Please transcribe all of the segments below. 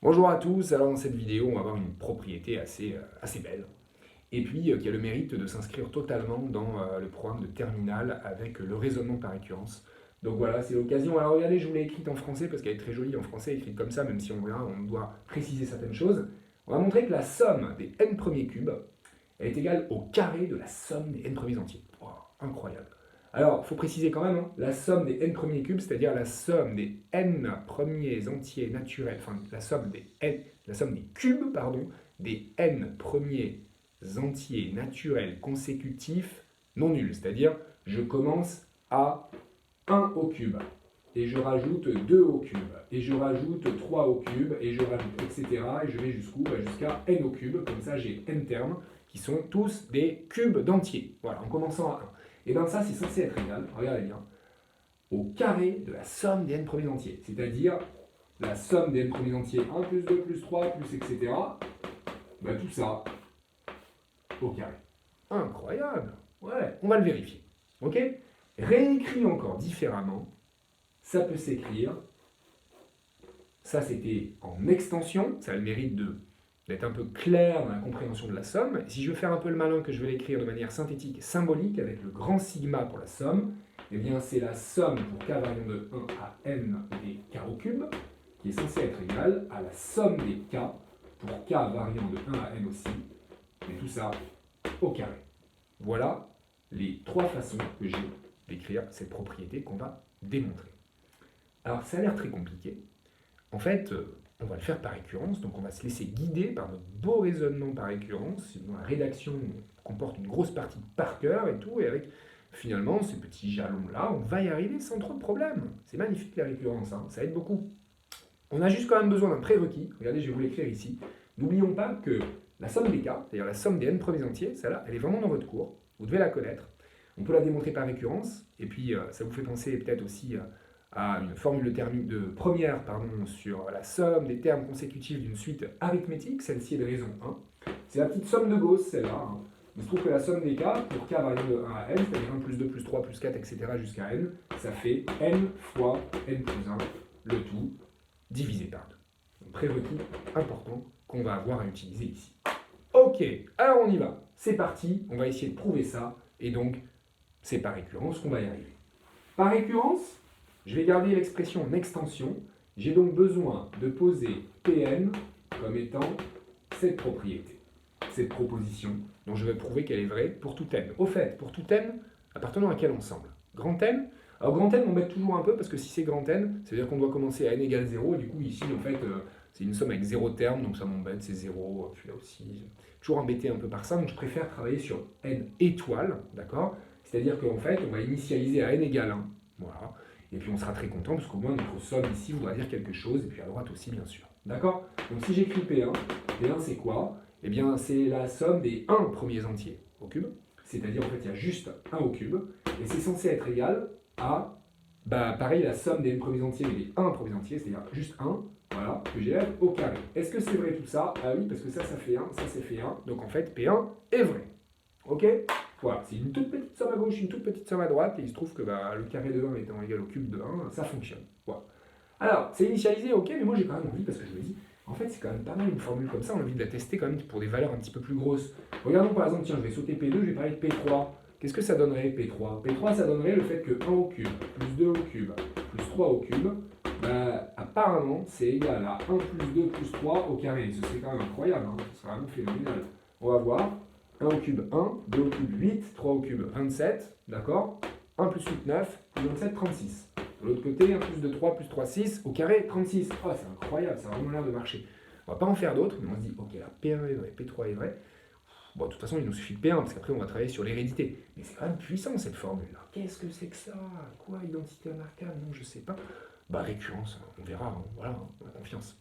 Bonjour à tous, alors dans cette vidéo on va voir une propriété assez belle et puis qui a le mérite de s'inscrire totalement dans le programme de terminale avec le raisonnement par récurrence. Donc voilà, c'est l'occasion. Alors regardez, je vous l'ai écrite en français parce qu'elle est très jolie en français, écrite comme ça, même si on verra, on doit préciser certaines choses. On va montrer que la somme des n premiers cubes est égale au carré de la somme des n premiers entiers. Wow, incroyable. Alors, il faut préciser quand même, hein, la somme des n premiers cubes, c'est-à-dire la somme des n premiers entiers naturels, enfin la somme des cubes, pardon, des n premiers entiers naturels consécutifs non nuls. C'est-à-dire, je commence à 1 au cube, et je rajoute 2 au cube, et je rajoute 3 au cube, et je rajoute, etc. Et je vais jusqu'où? Jusqu'à n au cube, comme ça j'ai n termes qui sont tous des cubes d'entiers. Voilà, en commençant à 1. Et bien ça, c'est censé être égal, regardez bien, au carré de la somme des n premiers entiers. C'est-à-dire la somme des n premiers entiers, 1 plus 2 plus 3 plus etc. Ben, tout ça au carré. Incroyable. Ouais, on va le vérifier. Ok? Réécrit encore différemment, ça peut s'écrire, ça c'était en extension, ça a le mérite d'être un peu clair dans la compréhension de la somme. Et si je veux faire un peu le malin, que je vais l'écrire de manière synthétique symbolique avec le grand sigma pour la somme, eh bien c'est la somme pour k variant de 1 à n des k au cube, qui est censée être égale à la somme des k pour k variant de 1 à n aussi, et tout ça au carré. Voilà les trois façons que j'ai d'écrire cette propriété qu'on va démontrer. Alors ça a l'air très compliqué. En fait, on va le faire par récurrence, donc on va se laisser guider par notre beau raisonnement par récurrence, dont la rédaction comporte une grosse partie par cœur et tout, et avec finalement ces petits jalons-là, on va y arriver sans trop de problèmes. C'est magnifique la récurrence, hein, ça aide beaucoup. On a juste quand même besoin d'un prérequis, regardez, je vais vous l'écrire ici. N'oublions pas que la somme des k, c'est-à-dire la somme des n premiers entiers, celle-là, elle est vraiment dans votre cours, vous devez la connaître. On peut la démontrer par récurrence, et puis ça vous fait penser peut-être aussi à une formule de première sur la somme des termes consécutifs d'une suite arithmétique, celle-ci est de raison 1. C'est la petite somme de Gauss, celle-là. Hein. Il se trouve que la somme des k, pour k variant de 1 à n, c'est-à-dire 1 plus 2 plus 3 plus 4, etc. jusqu'à n, ça fait n fois n plus 1, le tout divisé par 2. Un prérequis important qu'on va avoir à utiliser ici. Ok, alors on y va. C'est parti, on va essayer de prouver ça, et donc c'est par récurrence qu'on va y arriver. Par récurrence, je vais garder l'expression en extension. J'ai donc besoin de poser Pn comme étant cette propriété, cette proposition dont je vais prouver qu'elle est vraie pour tout n. Au fait, pour tout n, appartenant à quel ensemble? Grand n. Alors grand n, on m'embête toujours un peu parce que si c'est grand n, ça veut dire qu'on doit commencer à n égale 0. Et du coup, ici, en fait, c'est une somme avec 0 terme, donc ça m'embête, c'est 0. Celui-là aussi, toujours embêté un peu par ça. Donc je préfère travailler sur n étoile, d'accord? C'est-à-dire qu'en fait, on va initialiser à n égale 1. Voilà. Et puis on sera très content parce qu'au moins notre somme ici voudra dire quelque chose, et puis à droite aussi bien sûr. D'accord? Donc si j'écris P1, P1 c'est quoi? Eh bien c'est la somme des 1 premiers entiers au cube, c'est-à-dire en fait il y a juste 1 au cube, et c'est censé être égal à, pareil, la somme des n premiers entiers mais des 1 premiers entiers, c'est-à-dire juste 1, voilà, que j'élève au carré. Est-ce que c'est vrai tout ça? Ah oui, parce que ça fait 1, ça fait 1, donc en fait P1 est vrai. Ok? Voilà, c'est une toute petite somme à gauche, une toute petite somme à droite, et il se trouve que le carré de 1 étant égal au cube de 1, ça fonctionne. Voilà. Alors, c'est initialisé, ok, mais moi j'ai quand même envie, parce que je me dis, en fait c'est quand même pas mal une formule comme ça, on a envie de la tester quand même pour des valeurs un petit peu plus grosses. Regardons par exemple, tiens, je vais sauter P2, je vais parler de P3. Qu'est-ce que ça donnerait P3? P3, ça donnerait le fait que 1 au cube, plus 2 au cube, plus 3 au cube, apparemment c'est égal à 1 plus 2 plus 3 au carré. Ce serait quand même incroyable, hein, ce serait vraiment phénoménal. On va voir. 1 au cube 1, 2 au cube 8, 3 au cube 27, d'accord? 1 plus 8, 9, plus 27, 36. De l'autre côté, 1 plus 2, 3, plus 3, 6, au carré, 36. Oh, c'est incroyable, ça a vraiment l'air de marcher. On va pas en faire d'autres, mais on se dit, ok, là, P1 est vrai, P3 est vrai. Bon, de toute façon, il nous suffit de P1, parce qu'après, on va travailler sur l'hérédité. Mais c'est quand même puissant, cette formule-là. Qu'est-ce que c'est que ça? Quoi, identité remarquable? Non, je sais pas. Récurrence, on verra, hein. Voilà, on a confiance.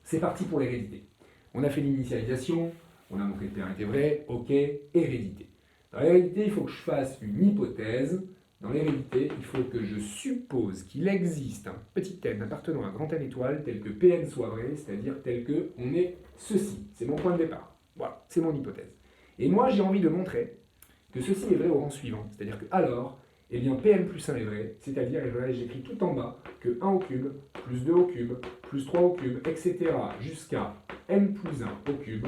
C'est parti pour l'hérédité. On a fait l'initialisation, on a montré que P1 était vrai, ok, hérédité. Dans l'hérédité, il faut que je fasse une hypothèse. Dans l'hérédité, il faut que je suppose qu'il existe un petit n appartenant à un grand n étoile tel que Pn soit vrai, c'est-à-dire tel que on est ceci. C'est mon point de départ. Voilà, c'est mon hypothèse. Et moi, j'ai envie de montrer que ceci est vrai au rang suivant. C'est-à-dire que alors, eh bien Pn plus 1 est vrai, c'est-à-dire, et là j'écris tout en bas, que 1 au cube, plus 2 au cube, plus 3 au cube, etc. jusqu'à n plus 1 au cube,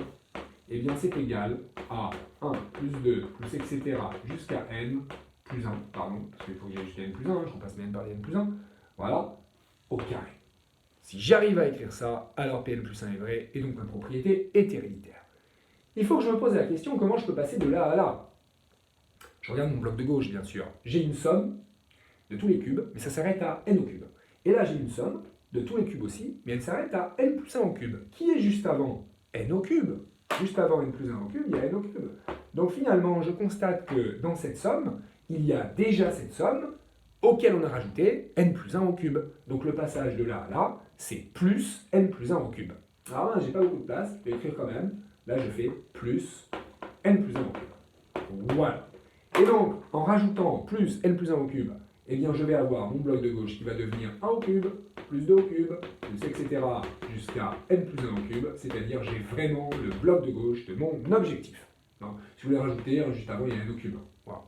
eh bien c'est égal à 1 plus 2 plus etc. jusqu'à n plus 1, pardon, parce qu'il faut que j'aille jusqu'à n plus 1, je repasse mes n par les n plus 1, voilà, au carré. Si j'arrive à écrire ça, alors Pn plus 1 est vrai, et donc ma propriété est héréditaire. Il faut que je me pose la question, comment je peux passer de là à là? Je regarde mon bloc de gauche, bien sûr. J'ai une somme de tous les cubes, mais ça s'arrête à n au cube. Et là, j'ai une somme de tous les cubes aussi, mais elle s'arrête à n plus 1 au cube. Qui est juste avant n au cube? Juste avant n plus 1 au cube, il y a n au cube. Donc finalement, je constate que dans cette somme, il y a déjà cette somme auquel on a rajouté n plus 1 au cube. Donc le passage de là à là, c'est plus n plus 1 au cube. Alors là, j'ai pas beaucoup de place, je vais écrire quand même. Là, je fais plus n plus 1 au cube. Voilà. Et donc, en rajoutant plus n plus 1 au cube, eh bien, je vais avoir mon bloc de gauche qui va devenir 1 au cube, plus 2 au cube, plus etc. jusqu'à n plus 1 au cube, c'est-à-dire j'ai vraiment le bloc de gauche de mon objectif. Non, si vous voulez rajouter, juste avant, il y a n au cube. Voilà.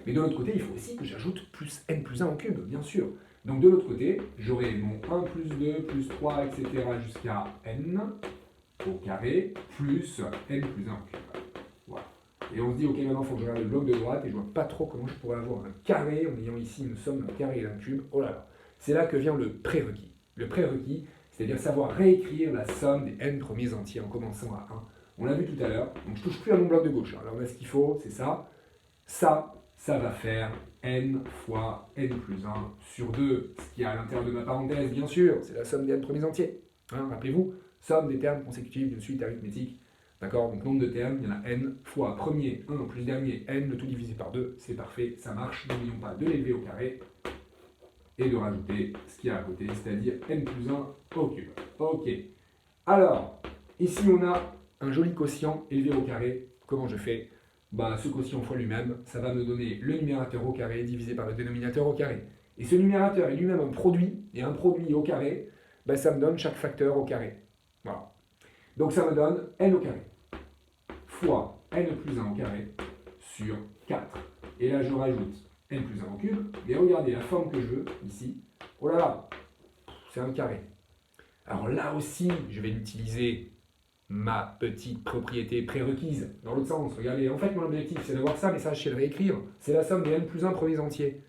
Mais de l'autre côté, il faut aussi que j'ajoute plus n plus 1 au cube, bien sûr. Donc de l'autre côté, j'aurai mon 1 plus 2 plus 3, etc. jusqu'à n au carré, plus n plus 1 au cube. Voilà. Et on se dit, ok, maintenant il faut que je regarde le bloc de droite, et je vois pas trop comment je pourrais avoir un carré en ayant ici une somme d'un carré et d'un cube. Oh là là. C'est là que vient le prérequis. Le prérequis, c'est-à-dire savoir réécrire la somme des n premiers entiers en commençant à 1. On l'a vu tout à l'heure, donc je touche plus à mon bloc de gauche. Alors là, ce qu'il faut, c'est ça. Ça va faire n fois n plus 1 sur 2. Ce qu'il y a à l'intérieur de ma parenthèse, bien sûr, c'est la somme des n premiers entiers. Hein, rappelez-vous, somme des termes consécutifs d'une suite arithmétique. D'accord? Donc nombre de termes, il y en a n fois premier 1 plus dernier n, le tout divisé par 2. C'est parfait, ça marche. N'oublions pas de l'élever au carré et de rajouter ce qu'il y a à côté, c'est-à-dire n plus 1 au cube. Ok. Alors, ici on a un joli quotient élevé au carré. Comment je fais? Bah, ce quotient fois lui-même, ça va me donner le numérateur au carré divisé par le dénominateur au carré. Et ce numérateur est lui-même un produit, et un produit au carré, bah, ça me donne chaque facteur au carré. Voilà. Donc ça me donne n au carré fois n plus 1 au carré sur 4. Et là, je rajoute n plus 1 au cube. Et regardez la forme que je veux, ici. Oh là là, c'est un carré. Alors là aussi, je vais utiliser ma petite propriété prérequise, dans l'autre sens. Regardez, en fait, mon objectif, c'est d'avoir ça, mais ça, je sais le réécrire. C'est la somme des n plus 1 premiers entiers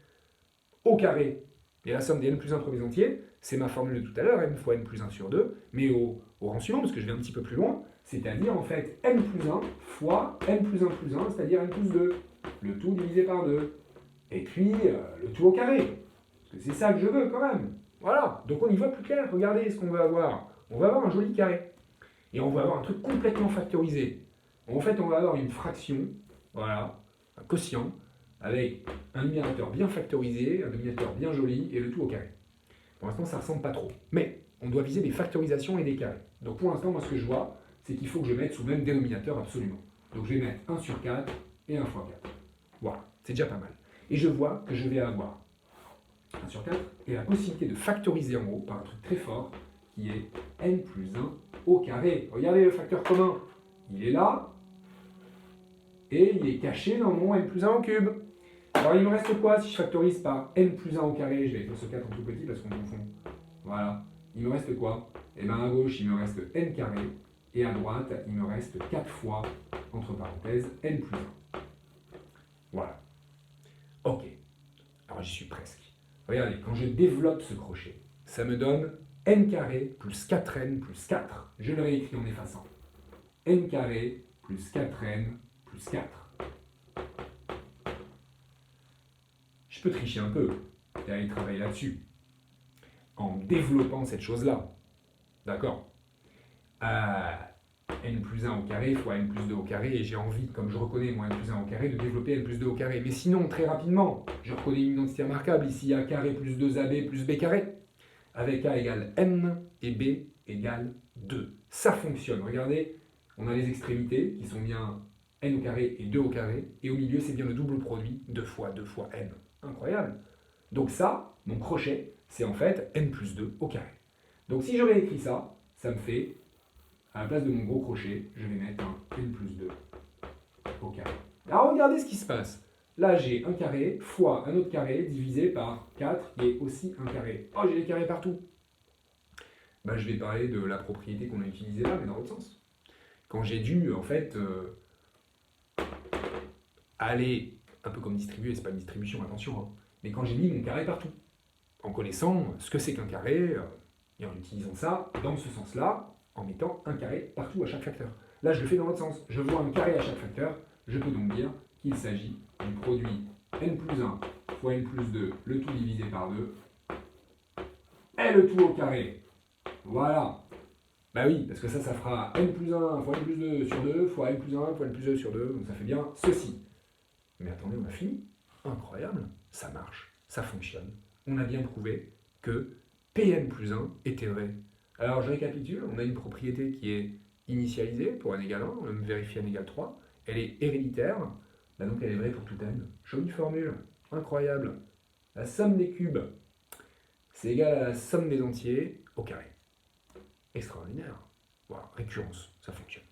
au carré. Et la somme des n plus 1 premiers entiers, c'est ma formule de tout à l'heure, n fois n plus 1 sur 2, mais au rang suivant, parce que je vais un petit peu plus loin, c'est-à-dire, en fait, n plus 1 fois n plus 1 plus 1, c'est-à-dire n plus 2. Le tout divisé par 2. Et puis, le tout au carré. Parce que c'est ça que je veux, quand même. Voilà. Donc, on y voit plus clair. Regardez ce qu'on va avoir. On va avoir un joli carré. Et on va avoir un truc complètement factorisé. En fait, on va avoir une fraction, voilà, un quotient, avec un numérateur bien factorisé, un dénominateur bien joli, et le tout au carré. Pour l'instant, ça ne ressemble pas trop. Mais on doit viser des factorisations et des carrés. Donc pour l'instant, moi, ce que je vois, c'est qu'il faut que je mette sous le même dénominateur absolument. Donc je vais mettre 1 sur 4 et 1 fois 4. Voilà, c'est déjà pas mal. Et je vois que je vais avoir 1 sur 4 et la possibilité de factoriser en haut par un truc très fort, qui est n plus 1 au carré. Regardez le facteur commun. Il est là, et il est caché dans mon n plus 1 au cube. Alors il me reste quoi si je factorise par n plus 1 au carré? Je vais écrire ce 4 en tout petit parce qu'on confond. Voilà. Il me reste quoi? Eh bien à gauche, il me reste n carré, et à droite, il me reste 4 fois, entre parenthèses, n plus 1. Voilà. Ok. Alors j'y suis presque. Regardez, quand je développe ce crochet, ça me donne n carré plus 4n plus 4. Je le réécris en effaçant. N carré plus 4n plus 4. Je peux tricher un peu et aller travailler là-dessus en développant cette chose-là. D'accord? N plus 1 au carré fois n plus 2 au carré, et j'ai envie, comme je reconnais mon n plus 1 au carré, de développer n plus 2 au carré. Mais sinon, très rapidement, je reconnais une identité remarquable. Ici, a carré plus 2ab plus b carré, avec a égale n et b égale 2. Ça fonctionne. Regardez, on a les extrémités qui sont bien n au carré et 2 au carré, et au milieu, c'est bien le double produit, 2 fois n. Incroyable. Donc ça, mon crochet, c'est en fait n plus 2 au carré. Donc si je réécris ça, ça me fait, à la place de mon gros crochet, je vais mettre un n plus 2 au carré. Alors regardez ce qui se passe. Là, j'ai un carré fois un autre carré divisé par 4 qui est aussi un carré. Oh, j'ai des carrés partout. Ben, je vais parler de la propriété qu'on a utilisée là, mais dans l'autre sens. Quand j'ai dû, en fait, aller, un peu comme distribuer, c'est pas une distribution, attention, hein, mais quand j'ai mis mon carré partout, en connaissant ce que c'est qu'un carré, et en utilisant ça dans ce sens-là, en mettant un carré partout à chaque facteur. Là, je le fais dans l'autre sens. Je vois un carré à chaque facteur, je peux donc dire qu'il s'agit du produit n plus 1 fois n plus 2, le tout divisé par 2, et le tout au carré. Voilà. Bah oui, parce que ça fera n plus 1 fois n plus 2 sur 2 fois n plus 1 fois n plus 2 sur 2, donc ça fait bien ceci. Mais attendez, on a fini. Incroyable, ça marche, ça fonctionne. On a bien prouvé que Pn plus 1 était vrai. Alors je récapitule, on a une propriété qui est initialisée pour n égale 1, on va vérifier n égale 3. Elle est héréditaire, bah donc elle est vraie pour tout n. Jolie formule, incroyable. La somme des cubes, c'est égal à la somme des entiers au carré. Extraordinaire. Voilà, récurrence, ça fonctionne.